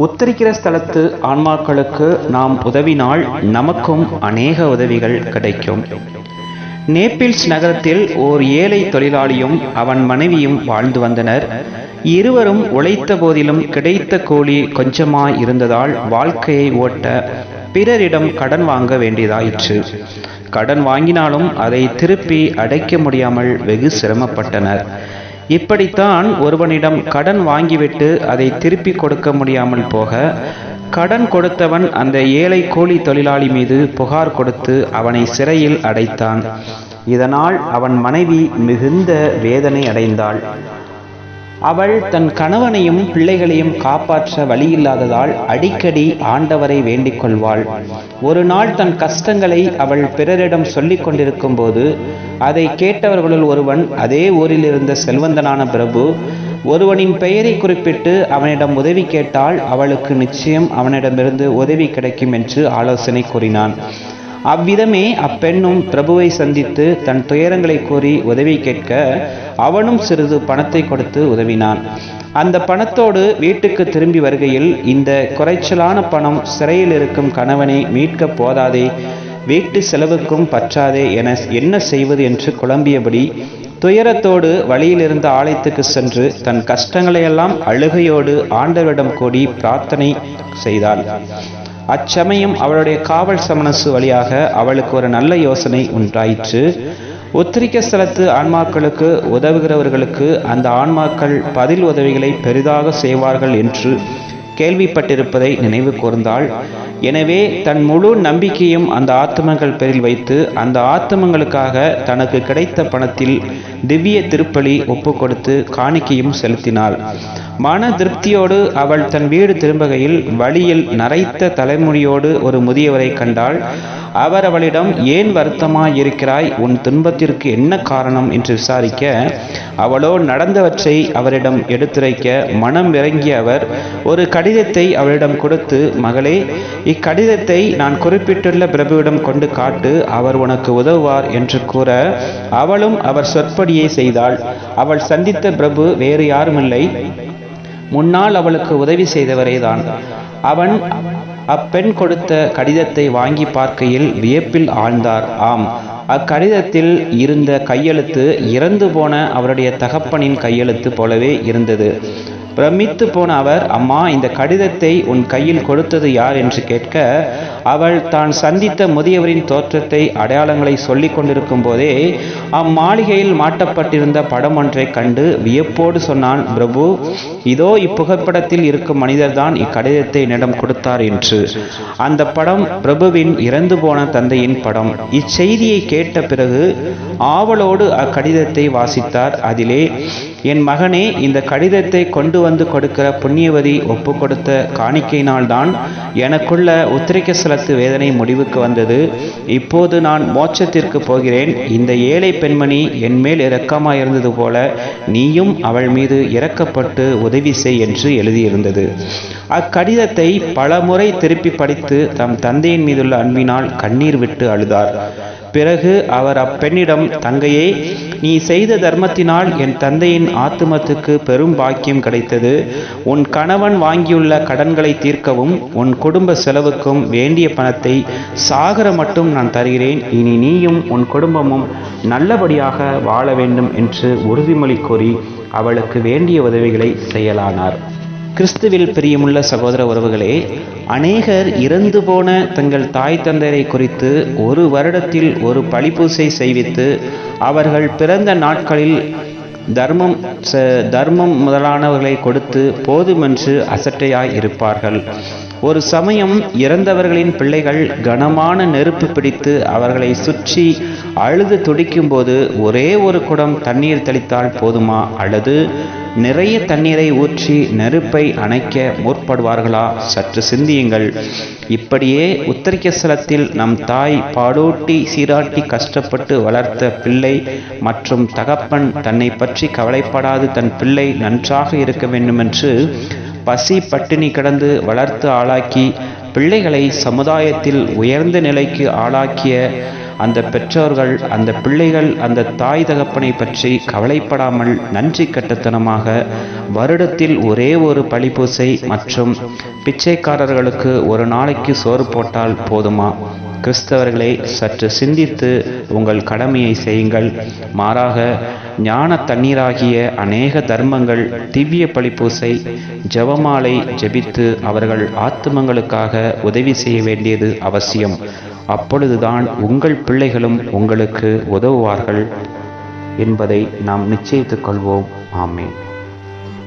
உத்தரிக்கிற ஸ்தலத்து ஆன்மாக்களுக்கு நாம் உதவினால் நமக்கும் அநேக உதவிகள் கிடைக்கும். நேபிள்ஸ் நகரத்தில் ஓர் ஏழை தொழிலாளியும் அவன் மனைவியும் வாழ்ந்து வந்தனர். இருவரும் உழைத்த போதிலும் கிடைத்த கூலி கொஞ்சமாய் இருந்ததால் வாழ்க்கையை ஓட்ட பிறரிடம் கடன் வாங்க வேண்டியதாயிற்று. கடன் வாங்கினாலும் அதை திருப்பி அடைக்க முடியாமல் வெகு சிரமப்பட்டனர். இப்படித்தான் ஒருவனிடம் கடன் வாங்கிவிட்டு அதை திருப்பி கொடுக்க முடியாமல் போக, கடன் கொடுத்தவன் அந்த ஏழை கூலி தொழிலாளி மீது புகார் கொடுத்து அவனை சிறையில் அடைத்தான். இதனால் அவன் மனைவி மிகுந்த வேதனை அடைந்தாள். அவள் தன் கணவனையும் பிள்ளைகளையும் காப்பாற்ற வழியில்லாததால் அடிக்கடி ஆண்டவரை வேண்டிக் கொள்வாள். ஒரு நாள் தன் கஷ்டங்களை அவள் பிறரிடம் சொல்லிக் கொண்டிருக்கும் போது அதை கேட்டவர்களுள் ஒருவன் அதே ஊரில் இருந்த செல்வந்தனான பிரபு ஒருவனின் பெயரை குறிப்பிட்டு அவனிடம் உதவி கேட்டால் அவளுக்கு நிச்சயம் அவனிடமிருந்து உதவி கிடைக்கும் என்று ஆலோசனை கூறினான். அவ்விதமே அப்பெண்ணும் பிரபுவை சந்தித்து தன் துயரங்களை கூறி உதவி கேட்க அவனும் சிறிது பணத்தை கொடுத்து உதவினான். அந்த பணத்தோடு வீட்டுக்கு திரும்பி வருகையில், இந்த குறைச்சலான பணம் சிறையில் இருக்கும் கணவனை மீட்க போதாதே, வீட்டு செலவுக்கும் பற்றாதே என என்ன செய்வது என்று குழம்பியபடி துயரத்தோடு வழியில் இருந்த ஆலயத்துக்கு சென்று தன் கஷ்டங்களையெல்லாம் அழுகையோடு ஆண்டவரிடம் கூடி பிரார்த்தனை செய்தாள். அச்சமயம் அவளுடைய காவல் சமணசு வழியாக அவளுக்கு ஒரு நல்ல யோசனை உண்டாயிற்று. உத்தரிக்க ஸ்தலத்து ஆன்மாக்களுக்கு உதவுகிறவர்களுக்கு அந்த ஆன்மாக்கள் பதில் உதவிகளை பெரிதாக செய்வார்கள் என்று கேள்விப்பட்டிருப்பதை நினைவு கூர்ந்தாள். எனவே தன் முழு நம்பிக்கையும் அந்த ஆத்துமங்கள் பேரில் வைத்து அந்த ஆத்துமங்களுக்காக தனக்கு கிடைத்த பணத்தில் திவ்ய திருப்பலி ஒப்பு கொடுத்து காணிக்கையும் செலுத்தினாள். மன திருப்தியோடு அவள் தன் வீடு திரும்புகையில் வழியில் நரைத்த தலைமுடியோடு ஒரு முதியவரை கண்டாள். அவர் அவளிடம், ஏன் வருத்தமாயிருக்கிறாய்? உன் துன்பத்திற்கு என்ன காரணம் என்று விசாரிக்க, அவளோ நடந்தவற்றை அவரிடம் எடுத்துரைக்க மனம் இறங்கிய அவர் ஒரு கடிதத்தை அவளிடம் கொடுத்து, மகளே, இக்கடிதத்தை நான் குறிப்பிட்டுள்ள பிரபுவிடம் கொண்டு காட்டு, அவர் உனக்கு உதவுவார் என்று கூற அவளும் அவர் சொற்படியே செய்தாள். அவள் சந்தித்த பிரபு வேறு யாருமில்லை, முன்னால் அவளுக்கு உதவி செய்தவரேதான். அவன் அப்பெண் கொடுத்த கடிதத்தை வாங்கி பார்க்கையில் வியப்பில் ஆழ்ந்தார். ஆம், அக்கடிதத்தில் இருந்த கையெழுத்து இறந்து போன அவருடைய தகப்பனின் கையெழுத்து போலவே இருந்தது. பிரமித்து போன அவர், அம்மா, இந்த கடிதத்தை உன் கையில் கொடுத்தது யார் என்று கேட்க, அவள் தான் சந்தித்த முதியவரின் தோற்றத்தை அடையாளங்களை சொல்லிக் கொண்டிருக்கும் போதே அம்மாளிகையில் மாட்டப்பட்டிருந்த படம் ஒன்றை கண்டு வியப்போடு சொன்னான், பிரபு, இதோ இப்புகைப்படத்தில் இருக்கும் மனிதர்தான் இக்கடிதத்தை என்னிடம் கொடுத்தார் என்று. அந்த படம் பிரபுவின் இறந்து போன தந்தையின் படம். இச்செய்தியை கேட்ட பிறகு ஆவலோடு அக்கடிதத்தை வாசித்தார். அதிலே, என் மகனே, இந்த கடிதத்தை கொண்டு வந்து கொடுக்கிற புண்ணியவதி ஒப்பு கொடுத்த காணிக்கையினால்தான் எனக்குள்ள உத்திரிக்க ஸ்தலத்து வேதனை முடிவுக்கு வந்தது. இப்போது நான் மோட்சத்திற்கு போகிறேன். இந்த ஏழை பெண்மணி என் மேல் இரக்கமாயிருந்தது போல நீயும் அவள் மீது இரக்கப்பட்டு உதவி செய் என்று எழுதியிருந்தது. அக்கடிதத்தை பல முறை திருப்பி படித்து தம் தந்தையின் மீதுள்ள அன்பினால் கண்ணீர் விட்டு அழுதார். பிறகு அவர் அப்பெண்ணிடம், தங்கையே, நீ செய்த தர்மத்தினால் என் தந்தையின் ஆத்துமத்துக்கு பெரும் பாக்கியம் கிடைத்தது. உன் கணவன் வாங்கியுள்ள கடன்களை தீர்க்கவும் உன் குடும்ப செலவுக்கும் வேண்டிய பணத்தை சாகர மட்டும் நான் தருகிறேன். இனி நீயும் உன் குடும்பமும் நல்லபடியாக வாழ வேண்டும் என்று உறுதிமொழி கூறி அவளுக்கு வேண்டிய உதவிகளை செய்யலானார். கிறிஸ்துவில் பிரியமுள்ள சகோதர உறவுகளே, அநேகர் இறந்து போன தங்கள் தாய் தந்தையரை குறித்து ஒரு வருடத்தில் ஒரு பழிபூசை செய்வித்து அவர்கள் பிறந்த நாட்களில் தர்மம் முதலானவர்களை கொடுத்து போதுமென்று அசட்டையாய் இருப்பார்கள். ஒரு சமயம் இறந்தவர்களின் பிள்ளைகள் கனமான நெருப்பு பிடித்து அவர்களை சுற்றி அழுது துடிக்கும் போது ஒரே ஒரு குடம் தண்ணீர் தெளித்தால் போதுமா, அல்லது நிறைய தண்ணீரை ஊற்றி நெருப்பை அணைக்க முற்படுவார்களா? சற்று சிந்தியுங்கள். இப்படியே உத்தரிக்க ஸ்தலத்தில் நம் தாய் பாடூட்டி சீராட்டி கஷ்டப்பட்டு வளர்த்த பிள்ளை மற்றும் தகப்பன் தன்னை பற்றி கவலைப்படாது தன் பிள்ளை நன்றாக இருக்க வேண்டுமென்று பசி பட்டினி கிடந்து வளர்த்து ஆளாக்கி பிள்ளைகளை சமுதாயத்தில் உயர்ந்த நிலைக்கு ஆளாக்கிய அந்த பெற்றோர்கள், அந்த பிள்ளைகள் அந்த தாய் தகப்பனை பற்றி கவலைப்படாமல் நன்றி கட்டத்தனமாக வருடத்தில் ஒரே ஒரு பழிபூசை மற்றும் பிச்சைக்காரர்களுக்கு ஒரு நாளைக்கு சோறு போட்டால் போதுமா? கிறிஸ்தவர்களே, சற்று சிந்தித்து உங்கள் கடமையை செய்யுங்கள். மாறாக ஞான தண்ணீராகிய அநேக தர்மங்கள், திவ்ய பழிபூசை, ஜெபமாலை ஜெபித்து அவர்கள் ஆத்துமங்களுக்காக உதவி செய்ய வேண்டியது அவசியம். அப்பொழுதுதான் உங்கள் பிள்ளைகளும் உங்களுக்கு உதவுவார்கள் என்பதை நாம் நிச்சயித்துக் கொள்வோம். ஆமென்.